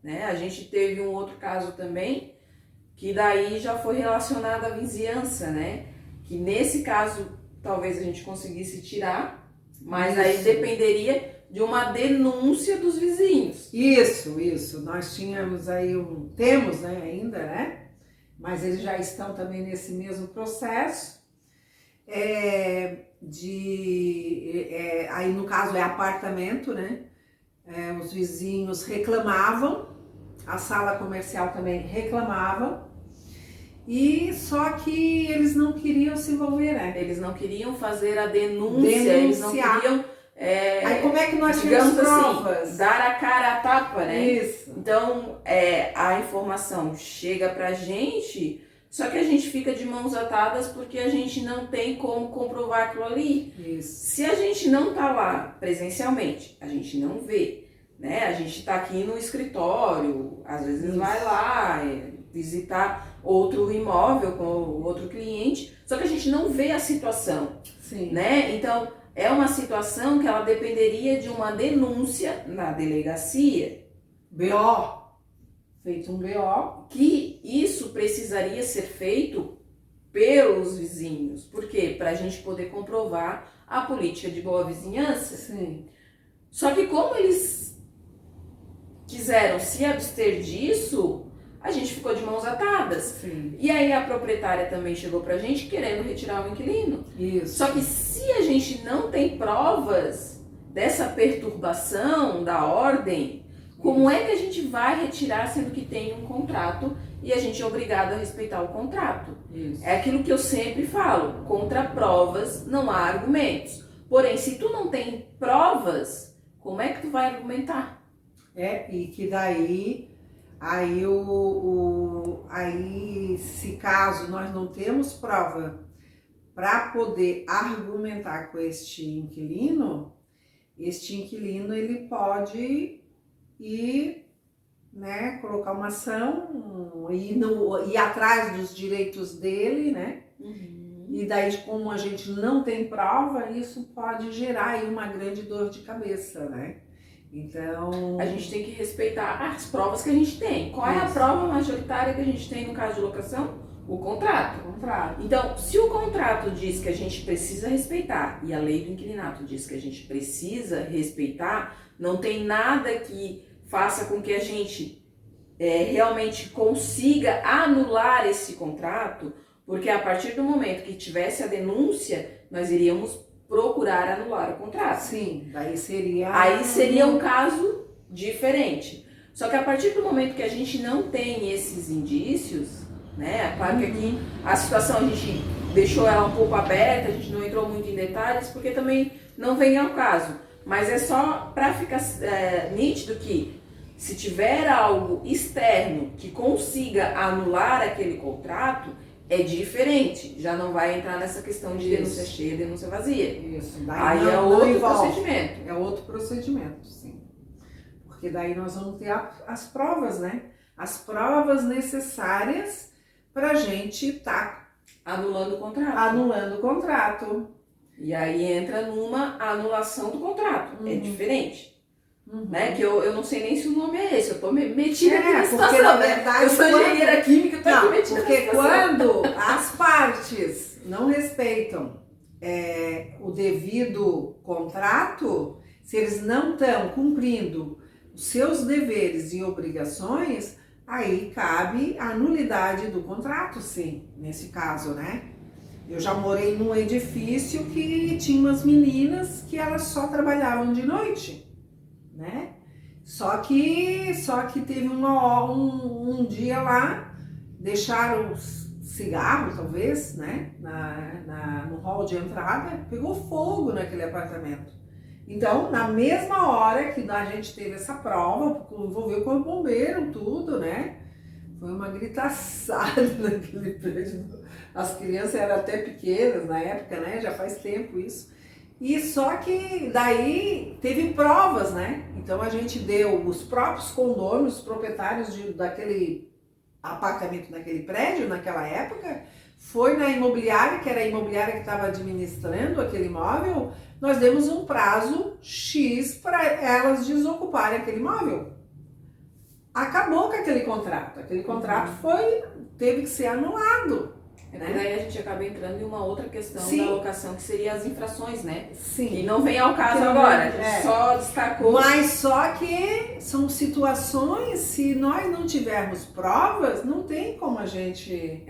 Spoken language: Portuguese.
né? A gente teve um outro caso também, que daí já foi relacionado à vizinhança, né? Que nesse caso talvez a gente conseguisse tirar, mas aí dependeria de uma denúncia dos vizinhos. Isso. Nós tínhamos aí temos, né, ainda, né? Mas eles já estão também nesse mesmo processo. Aí no caso é apartamento, né? Os vizinhos reclamavam, a sala comercial também reclamava, e só que eles não queriam se envolver, né? Eles não queriam fazer a denúncia, eles não queriam, aí como é que nós digamos temos provas? assim, dar a cara a tapa, né? Isso. Então, a informação chega pra gente, só que a gente fica de mãos atadas porque a gente não tem como comprovar aquilo ali. Isso. Se a gente não tá lá presencialmente, a gente não vê, né? A gente tá aqui no escritório, às vezes vai lá visitar outro imóvel com outro cliente, só que a gente não vê a situação. Sim. Né? Então, é uma situação que ela dependeria de uma denúncia na delegacia. BO. Feito um BO. Que isso precisaria ser feito pelos vizinhos. Por quê? Para a gente poder comprovar a política de boa vizinhança. Sim. Só que como eles quiseram se abster disso, a gente ficou de mãos atadas. Sim. E aí a proprietária também chegou pra gente querendo retirar o inquilino. Isso. Só que se a gente não tem provas dessa perturbação da ordem, como é que a gente vai retirar sendo que tem um contrato e a gente é obrigado a respeitar o contrato? Isso. É aquilo que eu sempre falo, contra provas não há argumentos. Porém, se tu não tem provas, como é que tu vai argumentar? E que daí, aí se caso nós não temos prova para poder argumentar com este inquilino ele pode ir, né, colocar uma ação, ir atrás dos direitos dele, né? Uhum. E daí, como a gente não tem prova, isso pode gerar aí uma grande dor de cabeça, né? Então, a gente tem que respeitar as provas que a gente tem. Qual é a prova majoritária que a gente tem no caso de locação? O contrato. Então, se o contrato diz que a gente precisa respeitar e a lei do inquilinato diz que a gente precisa respeitar, não tem nada que faça com que a gente realmente consiga anular esse contrato, porque a partir do momento que tivesse a denúncia, nós iríamos procurar anular o contrato. Sim, daí seria... Aí seria um caso diferente. Só que a partir do momento que a gente não tem esses indícios, né? Claro que aqui a situação a gente deixou ela um pouco aberta, a gente não entrou muito em detalhes, porque também não vem ao caso. Mas é só para ficar nítido que se tiver algo externo que consiga anular aquele contrato, é diferente, já não vai entrar nessa questão de denúncia cheia, denúncia vazia. Isso, daí aí não, é outro envolve. procedimento. É outro procedimento, sim. Porque daí nós vamos ter as provas, né? As provas necessárias para a gente estar anulando o contrato. Anulando o contrato. E aí entra numa anulação do contrato, é diferente. Né? Que eu não sei nem se o nome é esse, eu tô metida aqui na situação, porque, na verdade, eu sou engenheira química, eu tô aqui metida porque na situação. Quando as partes não respeitam o devido contrato, se eles não estão cumprindo os seus deveres e obrigações, aí cabe a nulidade do contrato, sim, nesse caso, né? Eu já morei num edifício que tinha umas meninas que elas só trabalhavam de noite, né? Só que teve um dia lá, deixaram cigarro, talvez, né? No hall de entrada, pegou fogo naquele apartamento. Então, na mesma hora que a gente teve essa prova, envolveu com o bombeiro, tudo, né? Foi uma gritaçada naquele prédio. As crianças eram até pequenas na época, né? Já faz tempo isso. E só que daí teve provas, né? Então a gente deu, os próprios condôminos, os proprietários daquele apartamento, naquele prédio, naquela época, foi na imobiliária, que era a imobiliária que estava administrando aquele imóvel, nós demos um prazo X para elas desocuparem aquele imóvel. aquele contrato. Aquele contrato teve que ser anulado. Porque daí a gente acaba entrando em uma outra questão Sim. da locação, que seria as infrações, né? Sim. Que não vem ao caso agora, a gente só destacou. Mas só que são situações, se nós não tivermos provas, não tem como a gente...